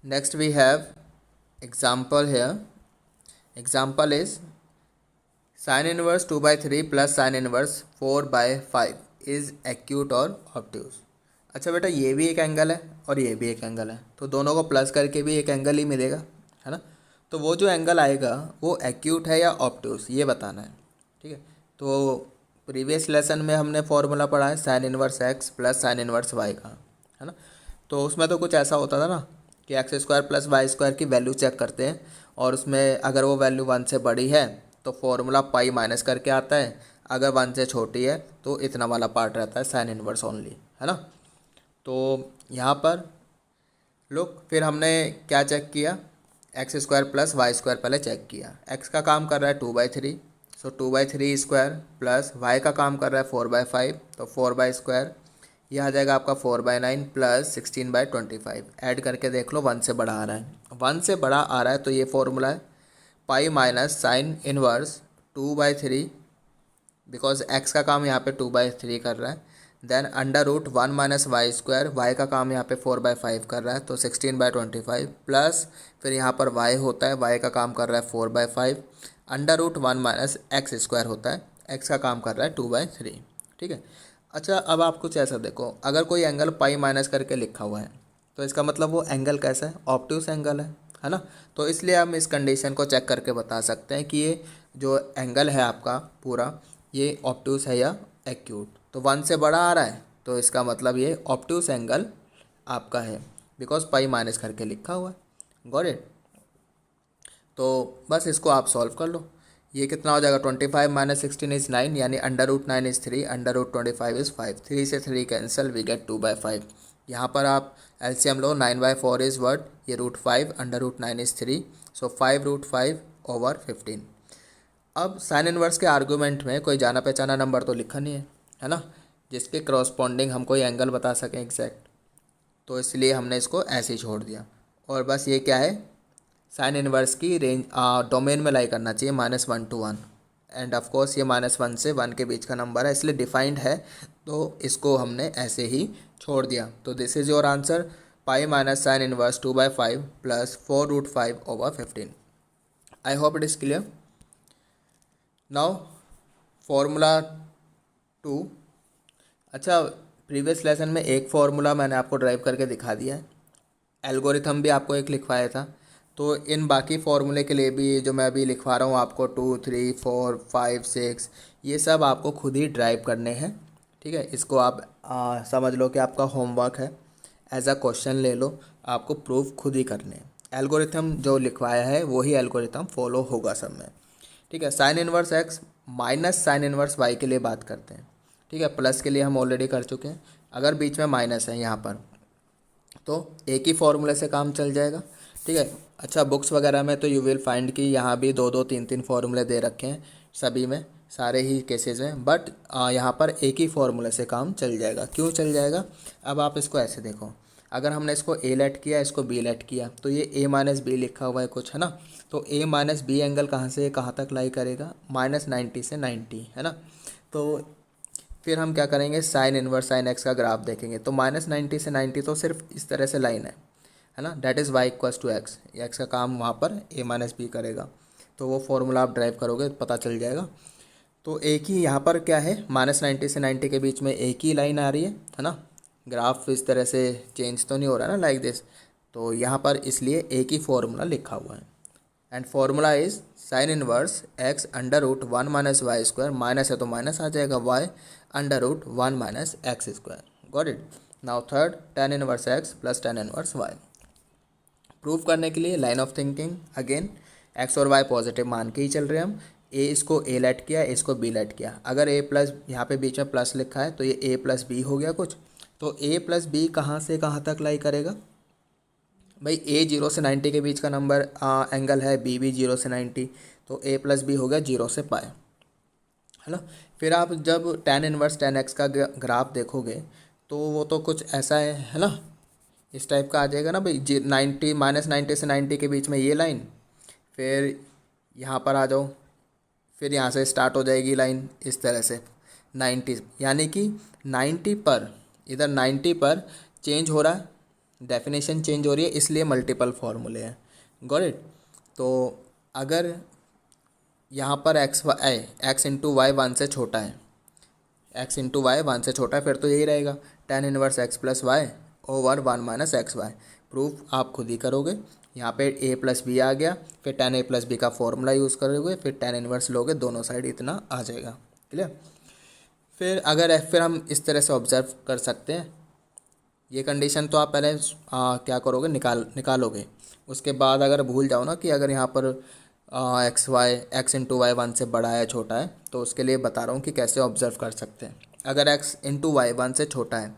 Next we have example here. Example is sin inverse 2 by 3 plus sin inverse 4 by 5 is acute और obtuse। अच्छा बेटा, ये भी एक एंगल है और ये भी एक एंगल है, तो दोनों को प्लस करके भी एक एंगल ही मिलेगा, है ना। तो वो जो एंगल आएगा वो एक्यूट है या ऑब्ट्यूस, ये बताना है। ठीक है, तो प्रीवियस लेसन में हमने फॉर्मूला पढ़ा है sine inverse X plus sine inverse Y का, है ना। तो उसमें तो कुछ ऐसा होता था ना कि X square plus Y square की वैल्यू चेक करते हैं, और उसमें अगर वो वैल्यू 1 से बड़ी है तो फॉर्मूला पाई माइनस करके आता है, अगर 1 से छोटी है तो इतना वाला पार्ट रहता है साइन इनवर्स ओनली, है ना। तो यहाँ पर लोग फिर हमने क्या चेक किया, X square plus Y square पहले चेक किया। एक्स का काम कर रहा है 2/3, सो 2/3 स्क्वायर प्लस वाई का काम कर रहा है 4/5, तो 4 स्क्वायर ये आ जाएगा आपका 4/9 प्लस 16/25। ऐड करके देख लो 1 से बड़ा आ रहा है, 1 से बड़ा आ रहा है तो ये फॉर्मूला है pi minus sine inverse 2/3, because X का काम यहाँ पे 2/3 कर रहा है, then under root 1 minus Y square, Y का काम यहाँ पे 4/5 कर रहा है तो 16/25 प्लस फिर यहाँ पर वाई होता है, वाई का काम कर रहा है 4/5, under root 1 minus X square होता है, एक्स का काम कर रहा है 2/3। ठीक है। अच्छा, अब आप कुछ ऐसा देखो, अगर कोई एंगल पाई माइनस करके लिखा हुआ है तो इसका मतलब वो एंगल कैसा है, ऑब्ट्यूस एंगल है ना। तो इसलिए हम इस कंडीशन को चेक करके बता सकते हैं कि ये जो एंगल है आपका पूरा, ये ऑब्ट्यूस है या एक्यूट। तो 1 से बड़ा आ रहा है तो इसका मतलब ये ऑब्ट्यूस एंगल आपका है, बिकॉज पाई माइनस करके लिखा हुआ है। Got it. तो बस इसको आप सॉल्व कर लो। ये कितना हो जाएगा, 25 माइनस 16 इज़ 9, यानी under root 9 is 3, under root 25 is 5, 3 से 3 कैंसिल, वी गेट 2/5। यहाँ पर आप एलसीएम लो, 9/4 इज़ व्हाट, ये रूट 5, अंडर रूट 9 इज़ 3, सो 5√5/15। अब साइन इनवर्स के आर्गूमेंट में कोई जाना पहचाना नंबर तो लिखा नहीं है ना, जिसके क्रॉसपॉन्डिंग हम कोई एंगल बता सकें एग्जैक्ट, तो इसलिए हमने इसको ऐसे ही छोड़ दिया। और बस ये क्या है, साइन इनवर्स की रेंज डोमेन में लाई करना चाहिए -1 to 1, एंड ऑफ कोर्स ये -1 से 1 के बीच का नंबर है इसलिए डिफाइंड है, तो इसको हमने ऐसे ही छोड़ दिया। तो this is your answer, pi minus sine inverse 2/5 plus 4√5/15। I hope it is clear. Now formula 2। अच्छा, प्रीवियस लेसन में एक फार्मूला मैंने आपको ड्राइव करके दिखा दिया है, एल्गोरिथम भी आपको एक लिखवाया था, तो इन बाकी फार्मूले के लिए भी जो मैं अभी लिखवा रहा हूँ आपको 2, 3, 4, 5, 6, ये सब आपको खुद ही ड्राइव करने हैं। ठीक है, इसको आप समझ लो कि आपका होमवर्क है, एज अ क्वेश्चन ले लो, आपको प्रूफ खुद ही करने हैं। एल्गोरिथम जो लिखवाया है वही एल्गोरिथम फॉलो होगा सब में। ठीक है, sine inverse X minus sine inverse Y के लिए बात करते हैं। ठीक है, प्लस के लिए हम ऑलरेडी कर चुके हैं, अगर बीच में माइनस है यहाँ पर तो एक ही फॉर्मूले से काम चल जाएगा। ठीक है। अच्छा, बुक्स वगैरह में तो यू विल फाइंड कि यहाँ भी 2-2, 3-3 फार्मूले दे रखे हैं सभी में, सारे ही केसेस में, बट यहाँ पर एक ही फार्मूले से काम चल जाएगा। क्यों चल जाएगा, अब आप इसको ऐसे देखो, अगर हमने इसको ए लेट किया, इसको बी लेट किया, तो ये ए माइनस बी लिखा हुआ है कुछ, है ना। तो ए माइनस बी एंगल कहाँ से कहाँ तक लाई करेगा, -90 से 90, है ना। तो फिर हम क्या करेंगे, साइन इनवर्स साइन एक्स का ग्राफ देखेंगे, तो -90 से 90 तो सिर्फ इस तरह से लाइन है ना, that is Y equals to X, X का काम वहाँ पर ए माइनस बी करेगा, तो वो फॉर्मूला आप ड्राइव करोगे पता चल जाएगा। तो एक ही यहाँ पर क्या है, -90 से 90 के बीच में एक ही लाइन आ रही है ना, ग्राफ इस तरह से चेंज तो नहीं हो रहा ना लाइक दिस, तो यहाँ पर इसलिए एक ही फॉर्मूला लिखा हुआ है, and formula is sine inverse X under root 1 minus Y square, minus है तो माइनस आ जाएगा, Y under root 1 minus X square. Got it. Now third, tan inverse X plus tan inverse Y. Prove करने के लिए line of thinking again, X और Y positive मान के ही चल रहे हैं हम, ए इसको ए लेट किया, इसको बी लेट किया, अगर ए प्लस यहाँ पे बीच में प्लस लिखा है तो ये ए प्लस बी हो गया कुछ, तो ए प्लस बी कहाँ से कहाँ तक लाई करेगा भाई, ए 0 से 90 के बीच का नंबर एंगल है, बी भी 0 से 90, तो ए प्लस बी हो गया 0 से पाए, है ना। फिर आप जब tan इनवर्स tan एक्स का ग्राफ देखोगे तो वो तो कुछ ऐसा है ना, इस टाइप का आ जाएगा ना भाई, 90 -90 से 90 के बीच में ये लाइन, फिर यहाँ पर आ जाओ, फिर यहाँ से स्टार्ट हो जाएगी लाइन इस तरह से 90, यानी कि 90 पर, इधर 90 पर चेंज हो रहा है डेफिनेशन चेंज हो रही है इसलिए मल्टीपल फॉर्मूले हैं। Got it. तो अगर यहाँ पर एक्स इंटू वाई वन से छोटा है, एक्स इंटू वाई वन से छोटा है, फिर तो यही रहेगा tan inverse X plus Y over one minus X Y. Proof आप खुद ही करोगे। यहाँ पे ए प्लस बी आ गया, फिर टेन ए प्लस बी का फॉर्मूला यूज़ करोगे, फिर टेन इनवर्स लोगे, दोनों साइड इतना आ जाएगा। क्लियर। फिर हम इस तरह से ऑब्जर्व कर सकते हैं। ये कंडीशन तो आप पहले क्या करोगे, निकालोगे। उसके बाद अगर भूल जाओ ना कि अगर यहाँ पर एक्स इंटू वाई वन से बड़ा है छोटा है, तो उसके लिए बता रहा हूँ कि कैसे ऑब्जर्व कर सकते हैं। अगर एक्स इंटू वाई वन से छोटा है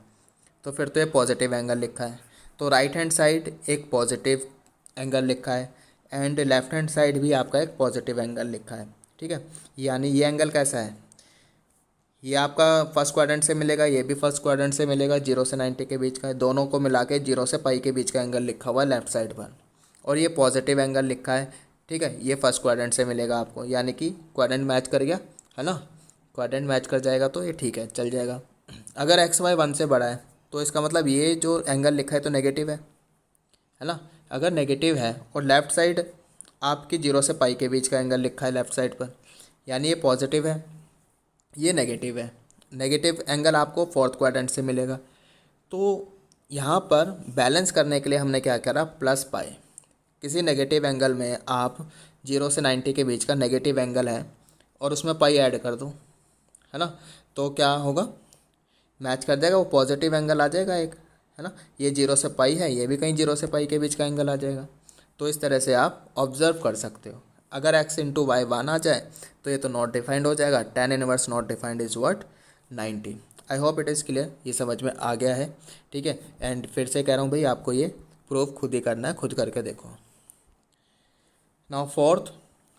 तो फिर तो ये पॉजिटिव एंगल लिखा है, तो राइट हैंड साइड एक पॉजिटिव एंगल लिखा है एंड लेफ्ट हैंड साइड भी आपका एक पॉजिटिव एंगल लिखा है। ठीक है, यानी ये एंगल कैसा है, ये आपका फर्स्ट क्वाड्रेंट से मिलेगा, ये भी फर्स्ट क्वाड्रेंट से मिलेगा, 0 से 90 के बीच का है, दोनों को मिला के 0 से पाई के बीच का एंगल लिखा हुआ है लेफ्ट साइड पर, और ये पॉजिटिव एंगल लिखा है। ठीक है, ये फर्स्ट क्वाड्रेंट से मिलेगा आपको, यानी कि क्वाड्रेंट मैच कर गया है ना, क्वाड्रेंट मैच कर जाएगा तो ये ठीक है, चल जाएगा। अगर एक्स वाई वन से बड़ा है तो इसका मतलब ये जो एंगल लिखा है तो नेगेटिव है ना। अगर नेगेटिव है और लेफ़्ट साइड आपकी 0 से पाई के बीच का एंगल लिखा है लेफ़्ट साइड पर, यानी ये पॉजिटिव है, ये नेगेटिव है। नेगेटिव एंगल आपको फोर्थ क्वाड्रेंट से मिलेगा। तो यहाँ पर बैलेंस करने के लिए हमने क्या करा, प्लस पाई। किसी नेगेटिव एंगल में आप 0 से 90 के बीच का नेगेटिव एंगल है और उसमें पाई ऐड कर दो, है ना, तो क्या होगा, मैच कर जाएगा, वो पॉजिटिव एंगल आ जाएगा एक, है ना। ये 0 से पाई है, ये भी कहीं 0 से पाई के बीच का एंगल आ जाएगा। तो इस तरह से आप ऑब्जर्व कर सकते हो। अगर एक्स इंटू वाई वन आ जाए तो ये तो नॉट डिफाइंड हो जाएगा, tan inverse not defined is what 90। I hope it is clear, ये समझ में आ गया है। ठीक है, एंड फिर से कह रहा हूँ भाई, आपको ये प्रूफ खुद ही करना है, खुद करके देखो। Now fourth,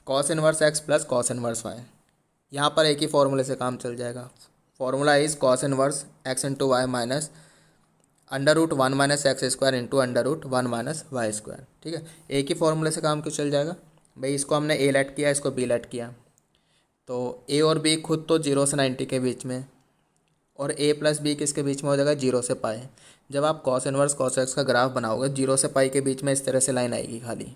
cos inverse X plus cos inverse Y. यहाँ पर एक ही फॉर्मूले से काम चल जाएगा। Formula is cos inverse X into Y minus under root one minus X square into under root one minus Y square. ठीक है, एक ही फॉर्मूले से काम क्यों चल जाएगा भाई, इसको हमने ए लेट किया, इसको बी लेट किया, तो ए और बी खुद तो 0 से 90 के बीच में, और ए प्लस बी किसके बीच में हो जाएगा, 0 से पाई। जब आप कॉस इनवर्स कॉस एक्स का ग्राफ बनाओगे, 0 से पाई के बीच में इस तरह से लाइन आएगी खाली,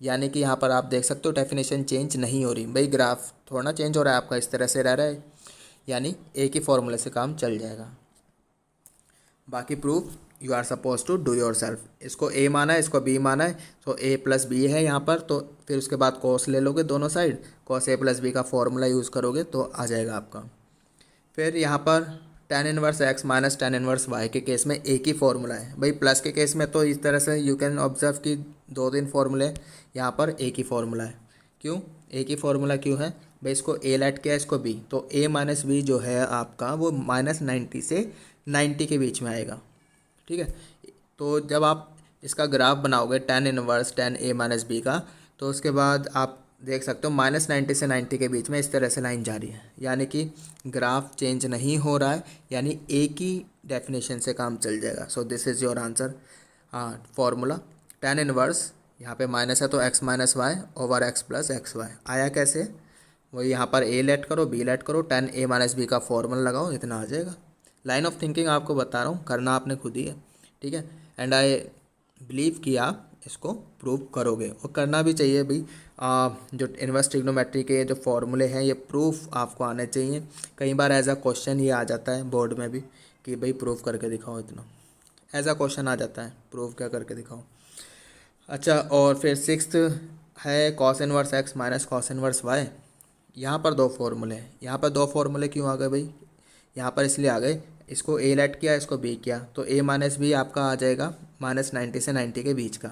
यानी कि यहाँ पर आप देख सकते हो डेफिनेशन चेंज नहीं हो रही भाई, ग्राफ थोड़ा चेंज हो रहा है आपका, इस तरह से रह रहा है, यानी एक ही फॉर्मूले से काम चल जाएगा। बाकी proof you are suppose to do yourself. इसको ए माना है, इसको बी माना है, तो ए प्लस बी है यहाँ पर, तो फिर उसके बाद कॉस ले लोगे दोनों side, cos A plus B का फॉर्मूला यूज़ करोगे तो आ जाएगा आपका। फिर यहाँ पर tan inverse X minus tan inverse Y के केस में एक ही फॉर्मूला है भाई, प्लस के केस में तो इस तरह से यू कैन ऑब्जर्व कि दो तीन फॉर्मूले, यहाँ पर एक ही फॉर्मूला है। क्यों एक ही फॉर्मूला क्यों है भाई, इसको ए लेट किया, इसको बी, तो ए माइनस बी जो है आपका वो माइनस 90 से 90 के बीच में आएगा। ठीक है, तो जब आप इसका ग्राफ बनाओगे tan inverse tan A minus B का, तो उसके बाद आप देख सकते हो माइनस 90 से 90 के बीच में इस तरह से लाइन जा रही है, यानी कि ग्राफ चेंज नहीं हो रहा है, यानी एक ही डेफिनेशन से काम चल जाएगा। So this is your answer. हाँ, फॉर्मूला टेन इनवर्स, यहाँ पे माइनस है तो X minus Y over X plus X Y आया कैसे, वही यहाँ पर ए लेट करो, बी लेट करो, टेन ए माइनस बी का फॉर्मूला लगाओ, इतना आ जाएगा। लाइन ऑफ थिंकिंग आपको बता रहा हूँ, करना आपने खुद ही है। ठीक है, एंड आई बिलीव कि आप इसको प्रूव करोगे, और करना भी चाहिए भाई। जो इनवर्स ट्रिग्नोमेट्री के जो फॉर्मूले हैं ये प्रूफ आपको आने चाहिए। कई बार एज अ क्वेश्चन ये आ जाता है बोर्ड में भी कि भाई प्रूफ करके दिखाओ, इतना एज अ क्वेश्चन आ जाता है, प्रूफ क्या करके दिखाओ। अच्छा, और फिर सिक्स्थ है cos inverse X minus cos inverse Y. यहाँ पर दो फॉर्मूले हैं, यहाँ पर दो फॉर्मूले क्यों आ गए भाई, यहाँ पर इसलिए आ गए, इसको ए लेट किया, इसको बी किया, तो ए माइनस बी आपका आ जाएगा माइनस 90 से 90 के बीच का,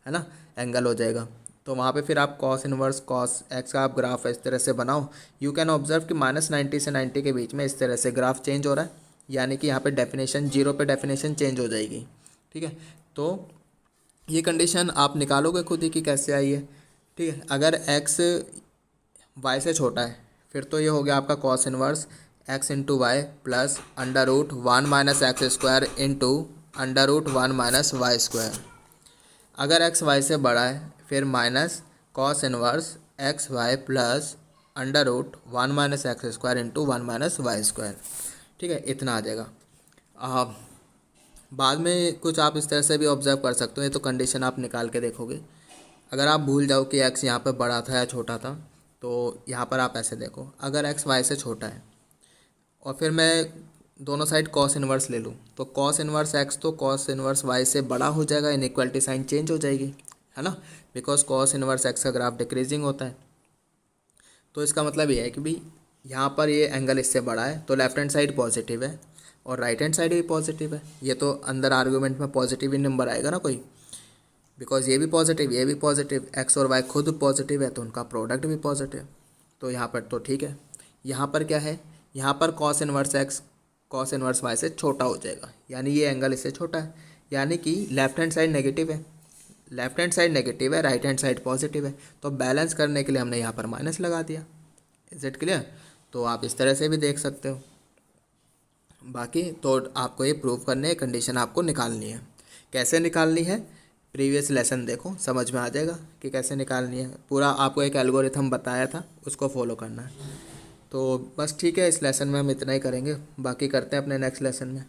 है ना, एंगल हो जाएगा। तो वहाँ पे फिर आप कॉस इनवर्स कॉस एक्स का आप ग्राफ इस तरह से बनाओ, यू कैन ऑब्जर्व कि माइनस 90 से 90 के बीच में इस तरह से ग्राफ चेंज हो रहा है, यानी कि यहाँ पे डेफिनेशन 0 पे डेफिनेशन चेंज हो जाएगी। ठीक है, तो ये कंडीशन आप निकालोगे खुद ही कि कैसे आई है। ठीक है, अगर एक्स वाई से छोटा है फिर तो ये हो गया आपका cos inverse X into Y plus under root one minus X square into under root one minus Y square. अगर एक्स वाई से बड़ा है फिर minus cos inverse X Y plus under root one minus X square into one minus Y square. ठीक है, इतना आ जाएगा। बाद में कुछ आप इस तरह से भी ऑब्जर्व कर सकते हो, ये तो कंडीशन आप निकाल के देखोगे। अगर आप भूल जाओ कि एक्स यहाँ पर बड़ा था या छोटा था, तो यहाँ पर आप ऐसे देखो, अगर एक्स वाई से छोटा है और फिर मैं दोनों साइड कॉस इनवर्स ले लूँ, तो कॉस इनवर्स एक्स तो कॉस इनवर्स वाई से बड़ा हो जाएगा, इनइक्वालिटी साइन चेंज हो जाएगी, है ना, बिकॉज कॉस इनवर्स एक्स का ग्राफ डिक्रीजिंग होता है। तो इसका मतलब ये है कि भाई यहाँ पर ये एंगल इससे बड़ा है तो लेफ्ट हैंड साइड पॉजिटिव है और राइट हैंड साइड भी पॉजिटिव है। ये तो अंदर आर्गूमेंट में पॉजिटिव ही नंबर आएगा ना कोई, बिकॉज ये भी पॉजिटिव ये भी पॉजिटिव, एक्स और वाई खुद पॉजिटिव है तो उनका प्रोडक्ट भी पॉजिटिव। तो यहाँ पर तो ठीक है। यहाँ पर क्या है, यहाँ पर cos inverse X cos inverse Y से छोटा हो जाएगा, यानी ये एंगल इससे छोटा है, यानी कि लेफ्ट हैंड साइड नेगेटिव है, लेफ्ट हैंड साइड नेगेटिव है, राइट हैंड साइड पॉजिटिव है, तो बैलेंस करने के लिए हमने यहाँ पर माइनस लगा दिया। Is it clear? तो आप इस तरह से भी देख सकते हो। बाकी तो आपको ये प्रूव करने कंडीशन आपको निकालनी है। कैसे निकालनी है, प्रीवियस लेसन देखो, समझ में आ जाएगा कि कैसे निकालनी है। पूरा आपको एक एल्गोरिथम बताया था, उसको फॉलो करना है। तो बस ठीक है, इस लेसन में हम इतना ही करेंगे, बाकी करते हैं अपने नेक्स्ट लेसन में।